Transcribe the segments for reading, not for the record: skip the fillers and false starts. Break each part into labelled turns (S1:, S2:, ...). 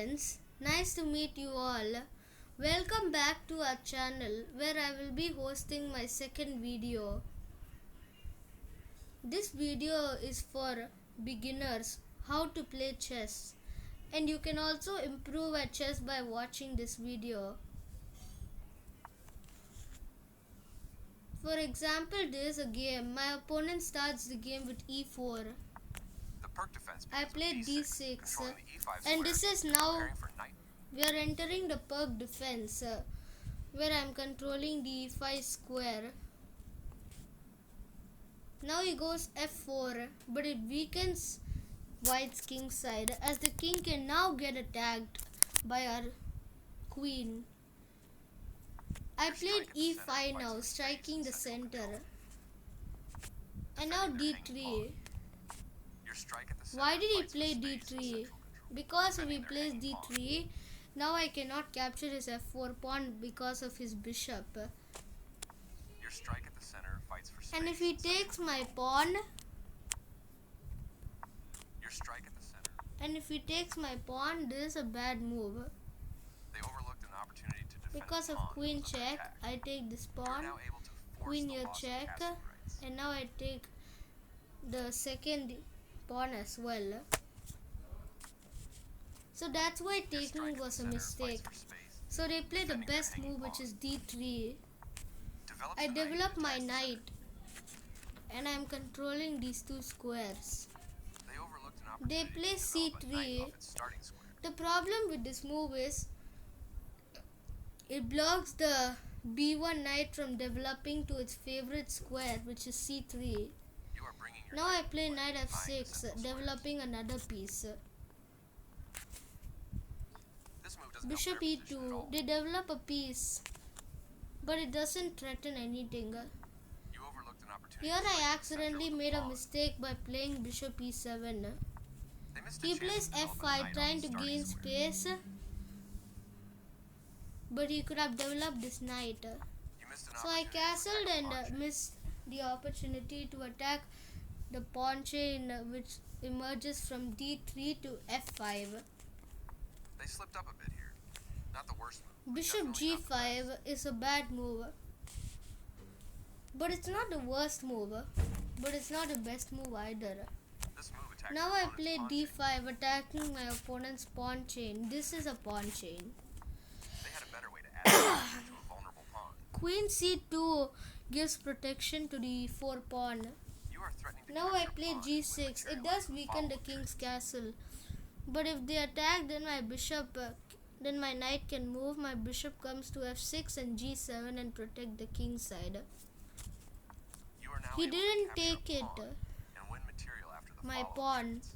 S1: friends, nice to meet you all. Welcome back to our channel where I will be hosting my second video. This video is for beginners how to play chess, and you can also improve at chess by watching this video. For example, there is a game. My opponent starts the game with e4. I played d6 and this is now we are entering the Perk defense where I am controlling the e5 square. Now he goes f4, but it weakens white's king side as the king can now get attacked by our queen. I played e5 now, striking the center. And now d3. Why did he play d3? Because if he plays d3, now I cannot capture his f4 pawn because of his bishop. And if he takes my pawn, this is a bad move. Because of queen check, I take this pawn, queen here check, and now I take the second pawn as well. So that's why taking was a mistake. So they play the best move, which is d3. I develop my knight and I'm controlling these two squares. They play c3. The problem with this move is it blocks the b1 knight from developing to its favorite square, which is c3. Now I play knight f6, developing another piece. Bishop e2, they develop a piece, but it doesn't threaten anything. Here I accidentally made a mistake by playing bishop e7. He plays f5 trying to gain space, but he could have developed this knight. So I castled and missed the opportunity to attack the pawn chain which emerges from d3 to f5.
S2: They slipped up a bit here. Not the worst move.
S1: Bishop g5 is a bad move. But it's not the worst move. But it's not the best move either.
S2: This move attacks
S1: Now I play d5 attacking my opponent's pawn chain. This is a pawn chain.
S2: They had a better way to add pressure to a vulnerable pawn.
S1: Queen c2 gives protection to the e4 pawn.
S2: You are threatening to
S1: Now I
S2: capture
S1: play
S2: pawn
S1: g6.
S2: with
S1: It does
S2: material
S1: weaken the king's castle. But if they attack, then my knight can move. My bishop comes to f6 and g7 and protect the king side.
S2: You are now
S1: He
S2: able to
S1: didn't
S2: capture
S1: take
S2: a
S1: it,
S2: pawn and win material after the
S1: my
S2: fall of
S1: pawn.
S2: pawns.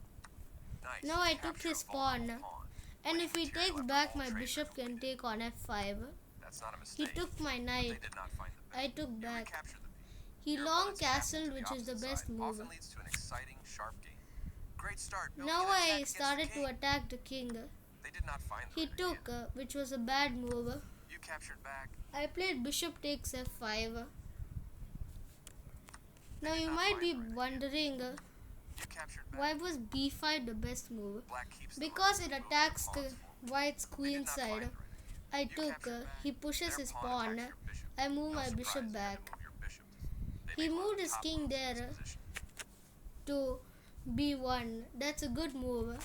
S2: Nice.
S1: Now I took
S2: Capture a
S1: his
S2: vulnerable
S1: pawn.
S2: pawn.
S1: And
S2: Winning
S1: if he
S2: material
S1: takes
S2: after
S1: back,
S2: all
S1: my
S2: trade
S1: bishop can take on f5.
S2: That's not a
S1: He
S2: mistake.
S1: took my
S2: They
S1: knight.
S2: did not find the
S1: I
S2: bit.
S1: took
S2: You
S1: back.
S2: recaptured the piece.
S1: He
S2: Your
S1: long
S2: opponent's passing
S1: castled,
S2: to
S1: which is the
S2: opposite
S1: best
S2: side
S1: move.
S2: often leads to an exciting, sharp game. Great start. building
S1: Now
S2: an attack
S1: I
S2: against the
S1: started to
S2: king.
S1: attack the king.
S2: They did not find the
S1: He
S2: right
S1: took,
S2: idea.
S1: which was a bad move.
S2: You captured back.
S1: I played bishop takes f5. Now
S2: did
S1: you
S2: not
S1: might
S2: find
S1: be
S2: the right idea.
S1: wondering
S2: You captured back.
S1: why was b5 the best move?
S2: Black keeps the
S1: Because
S2: rook
S1: it
S2: and moves
S1: attacks
S2: the
S1: the
S2: pawns forward.
S1: white's
S2: They
S1: queen
S2: did not find
S1: side.
S2: the right idea.
S1: I
S2: You
S1: took,
S2: captured back.
S1: he pushes
S2: Their
S1: his
S2: pawn
S1: pawn.
S2: attacks your bishop.
S1: I move
S2: No
S1: my
S2: surprise
S1: bishop
S2: they had
S1: back.
S2: to move your bishop. They
S1: He
S2: made one of
S1: moved
S2: the
S1: his
S2: top
S1: king
S2: moves in this
S1: there
S2: position.
S1: to b1. That's a good move.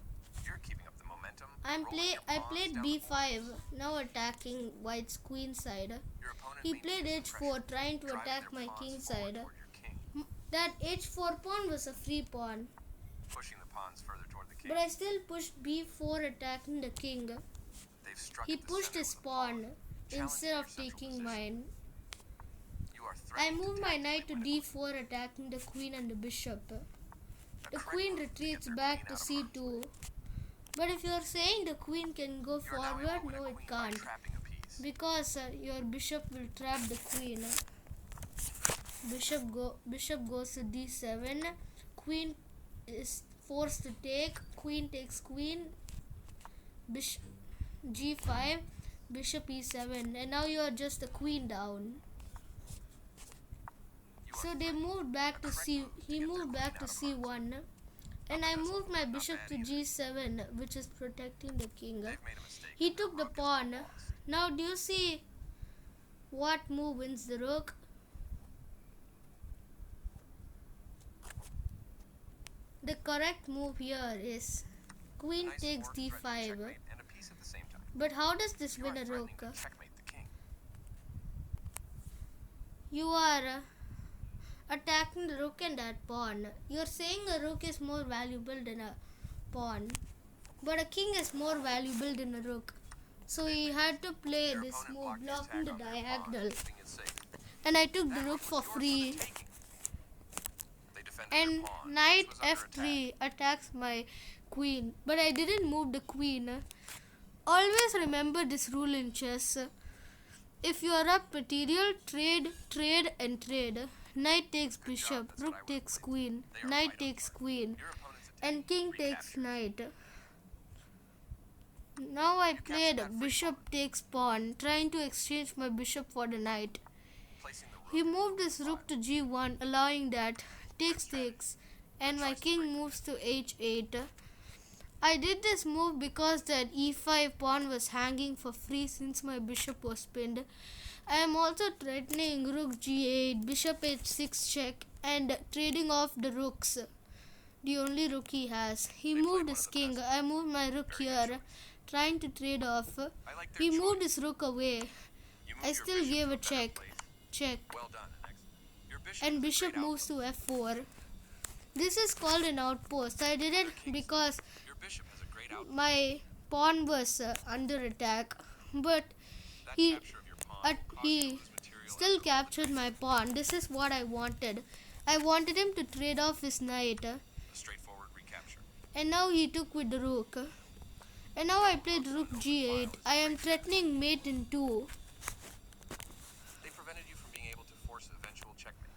S2: You're keeping up the momentum.
S1: I
S2: rolling your pawns
S1: played
S2: down the
S1: b5,
S2: board.
S1: now attacking white's queen side.
S2: Your opponent
S1: He
S2: leaned
S1: played
S2: into some
S1: h4,
S2: pressure,
S1: trying to
S2: driving
S1: attack
S2: their
S1: my
S2: pawns
S1: king
S2: forward
S1: side.
S2: toward your king,
S1: That h4 pawn was a free pawn,
S2: pushing the pawns further toward the king.
S1: but I still pushed b4 attacking the king.
S2: They've struck
S1: He
S2: at the
S1: pushed
S2: center
S1: his
S2: of the pawn,
S1: pawn
S2: challenging
S1: instead
S2: your
S1: of
S2: central
S1: taking
S2: position.
S1: mine.
S2: You are
S1: I
S2: threatening to
S1: moved my knight to
S2: tactically win
S1: d4 attacking the queen and the bishop.
S2: a
S1: The
S2: trick
S1: queen
S2: move to
S1: retreats
S2: get their
S1: back
S2: queen
S1: to
S2: out of harm's
S1: c2.
S2: way.
S1: But if you're saying the queen can go
S2: You are now able
S1: forward,
S2: to win a
S1: no it
S2: queen by
S1: can't.
S2: trapping a piece.
S1: Because your bishop will trap the queen. Bishop goes to d7. Queen is forced to take. Queen takes queen. Bishop g5. Bishop e7. And now you are just a queen down.
S2: You are
S1: So they moved back to
S2: correct
S1: c.
S2: move to
S1: He
S2: get their
S1: moved
S2: queen
S1: back
S2: out
S1: to
S2: of harm's way.
S1: c1. And I moved my bishop to g7, which is protecting the king.
S2: They've made a mistake.
S1: He took the pawn. Now do you see what move wins the rook? The correct move here is queen
S2: Nice
S1: takes
S2: fork threatening
S1: d5.
S2: checkmate and a piece at the same time.
S1: But how does this
S2: You
S1: win
S2: are
S1: a
S2: threatening
S1: rook?
S2: to checkmate the king.
S1: You are attacking the rook and that pawn. You're saying a rook is more valuable than a pawn. But a king is more valuable than a rook. So he had to play
S2: Your
S1: this
S2: opponent
S1: move,
S2: blocked
S1: blocking
S2: the
S1: the
S2: attack on their pawn,
S1: diagonal.
S2: keeping it safe.
S1: And I took the
S2: That
S1: rook
S2: was
S1: for
S2: yours for the
S1: free.
S2: taking. They defended
S1: And
S2: their pawn,
S1: knight
S2: which was under
S1: f3
S2: attack.
S1: attacks my queen. But I didn't move the queen. Always remember this rule in chess. If you are up material, trade, trade and trade. Knight takes
S2: Good job,
S1: bishop,
S2: that's
S1: rook
S2: what I would've
S1: takes
S2: played.
S1: queen,
S2: They are
S1: knight
S2: right on
S1: takes
S2: target.
S1: queen,
S2: Your opponent's
S1: and
S2: attacking
S1: king
S2: recapture.
S1: takes knight. Now I played
S2: that free
S1: bishop takes pawn, trying to exchange my bishop for the knight.
S2: Placing the rook
S1: He
S2: in
S1: moved his rook to g1, allowing that takes, and my king moves to h8. I did this move because that e5 pawn was hanging for free since my bishop was pinned. I am also threatening rook g8, bishop h6 check, and trading off the rooks. The only rook he has. He
S2: They played
S1: moved
S2: one
S1: his
S2: of the
S1: king.
S2: best.
S1: I moved my rook
S2: Very good
S1: here,
S2: choice.
S1: trying to trade off.
S2: I like their
S1: He
S2: choice.
S1: moved his rook away.
S2: You moved
S1: I
S2: your
S1: still
S2: bishop
S1: gave
S2: to
S1: a
S2: better
S1: check.
S2: place.
S1: Check.
S2: Well done. Your bishop
S1: And
S2: is a
S1: bishop
S2: great
S1: moves
S2: outpost.
S1: to f4. This is called an outpost. I did it because
S2: Your bishop has a great outpost.
S1: my pawn was under attack, but
S2: That
S1: he
S2: capture of your pawn will cause you to
S1: he
S2: lose material
S1: still
S2: after
S1: captured my pawn. This is what I wanted. I wanted him to trade off his knight,
S2: a straightforward recapture.
S1: and now he took with the rook. And now I played rook g8. I am threatening mate in 2
S2: They prevented you from being able to force eventual checkmate.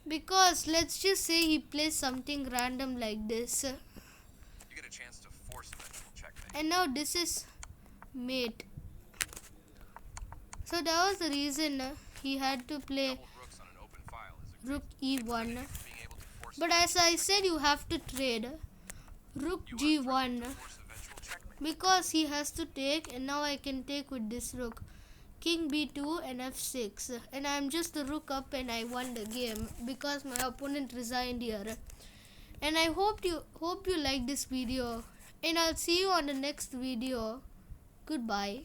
S1: because let's just say he plays something random like this.
S2: You get a chance to force eventual checkmate.
S1: And now this is mate. So that was the reason he had to play
S2: Doubled rooks on an open file is a
S1: rook
S2: great
S1: e1.
S2: being able to force
S1: But as I said, you have to trade rook
S2: you are
S1: g1
S2: threatened to force eventual checkmate.
S1: because he has to take, and now I can take with this rook. King b2 and f6, and I'm just the rook up and I won the game because my opponent resigned here. And I hope you like this video, and I'll see you on the next video. Goodbye.